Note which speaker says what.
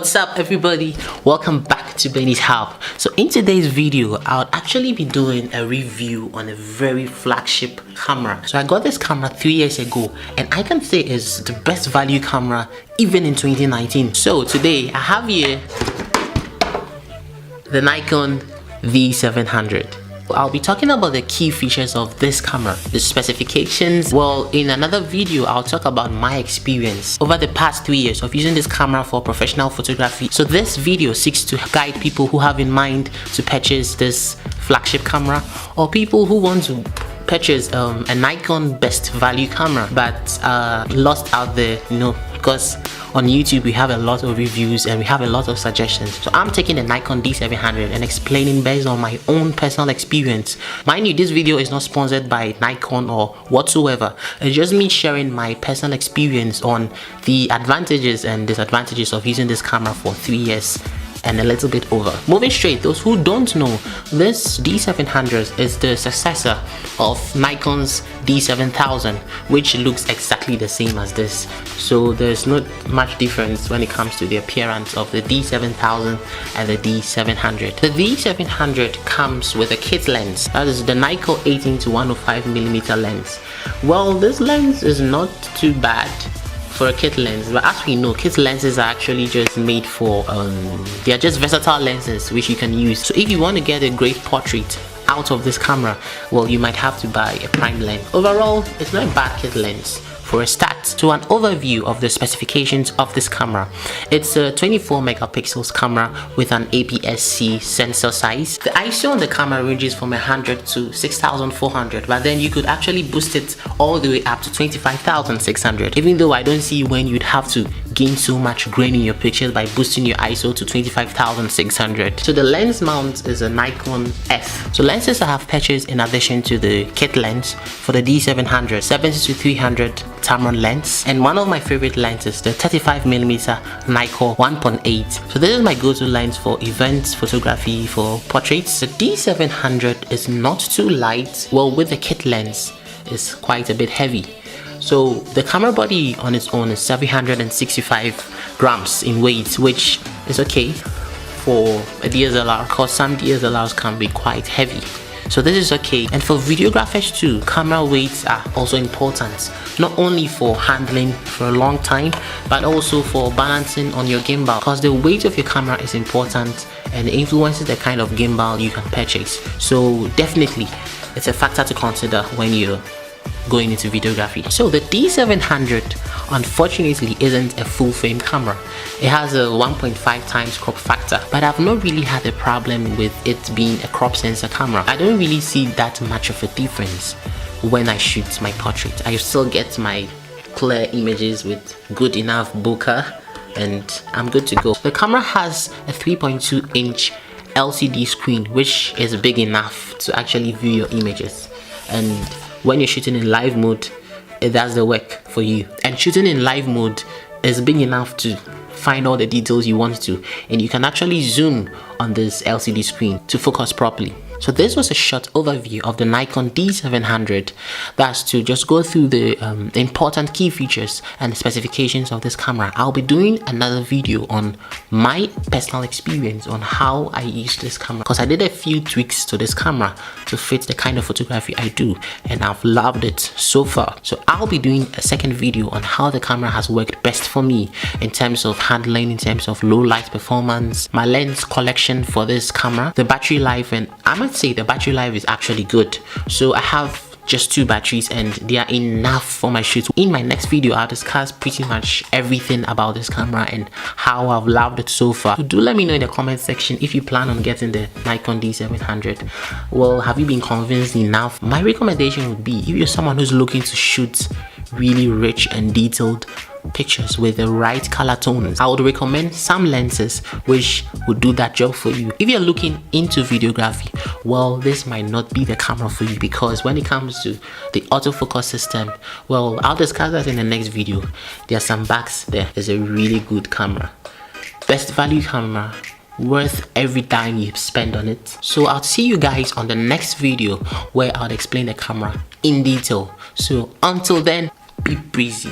Speaker 1: What's up everybody, welcome back to Benny's Hub. So in today's video I'll actually be doing a review on a very flagship camera. So I got this camera 3 years ago and I can say it's the best value camera even in 2019. So today I have here the Nikon D7100. I'll be talking about the key features of this camera, the specifications. Well, in another video I'll talk about my experience over the past 3 years of using this camera for professional photography. So this video seeks to guide people who have in mind to purchase this flagship camera, or people who want to purchase a Nikon best value camera but lost out there, you know, because on YouTube we have a lot of reviews and we have a lot of suggestions. So I'm taking the Nikon D7100 and explaining based on my own personal experience. Mind you, this video is not sponsored by Nikon or whatsoever. It's just me sharing my personal experience on the advantages and disadvantages of using this camera for 3 years and a little bit over. Moving straight, those who don't know, this D7100 is the successor of Nikon's D7000, which looks exactly the same as this. So there's not much difference when it comes to the appearance of the D7000 and the D700. The D700 comes with a kit lens, that is the Nikon 18-105mm lens. Well, this lens is not too bad for a kit lens, but as we know, kit lenses are actually just made for they are just versatile lenses which you can use. So if you want to get a great portrait out of this camera, well, you might have to buy a prime lens. Overall, it's not a bad kit lens. For a start, to an overview of the specifications of this camera, it's a 24 megapixels camera with an APS-C sensor size. The ISO on the camera ranges from 100 to 6400, but then you could actually boost it all the way up to 25600, even though I don't see when you'd have to gain so much grain in your pictures by boosting your ISO to 25600. So the lens mount is a Nikon F. So lenses I have purchased in addition to the kit lens for the D700, 70-300 Tamron lens, and one of my favorite lenses, the 35mm Nikon 1.8. So this is my go-to lens for events photography, for portraits. The D700 is not too light. Well, with the kit lens it's quite a bit heavy. So the camera body on its own is 765 grams in weight, which is okay for a DSLR, because some DSLRs can be quite heavy. So this is okay. And for videographers too, camera weights are also important, not only for handling for a long time but also for balancing on your gimbal, because the weight of your camera is important and it influences the kind of gimbal you can purchase. So definitely it's a factor to consider when you're going into videography. So the D700 unfortunately isn't a full frame camera. It has a 1.5 times crop factor, but I've not really had a problem with it being a crop sensor camera. I don't really see that much of a difference when I shoot my portrait. I still get my clear images with good enough bokeh and I'm good to go. The camera has a 3.2-inch LCD screen, which is big enough to actually view your images, and when you're shooting in live mode, it does the work for you. And shooting in live mode is big enough to find all the details you want to, and you can actually zoom on this LCD screen to focus properly. So this was a short overview of the Nikon D7100. That's to just go through the important key features and specifications of this camera. I'll be doing another video on my personal experience on how I use this camera, because I did a few tweaks to this camera to fit the kind of photography I do, and I've loved it so far. So I'll be doing a second video on how the camera has worked best for me in terms of handling, in terms of low light performance, my lens collection for this camera, the battery life, and I might say the battery life is actually good. So I have just 2 batteries and they are enough for my shoots. In my next video I'll discuss pretty much everything about this camera and how I've loved it so far. So do let me know in the comment section if you plan on getting the Nikon D7100. Well, have you been convinced enough? My recommendation would be, if you're someone who's looking to shoot really rich and detailed pictures with the right color tones, I would recommend some lenses which would do that job for you. If you're looking into videography, well, this might not be the camera for you, because when it comes to the autofocus system, well, I'll discuss that in the next video. There are some bugs there. It's a really good camera, best value camera, worth every dime you spend on it. So I'll see you guys on the next video where I'll explain the camera in detail. So until then, be breezy.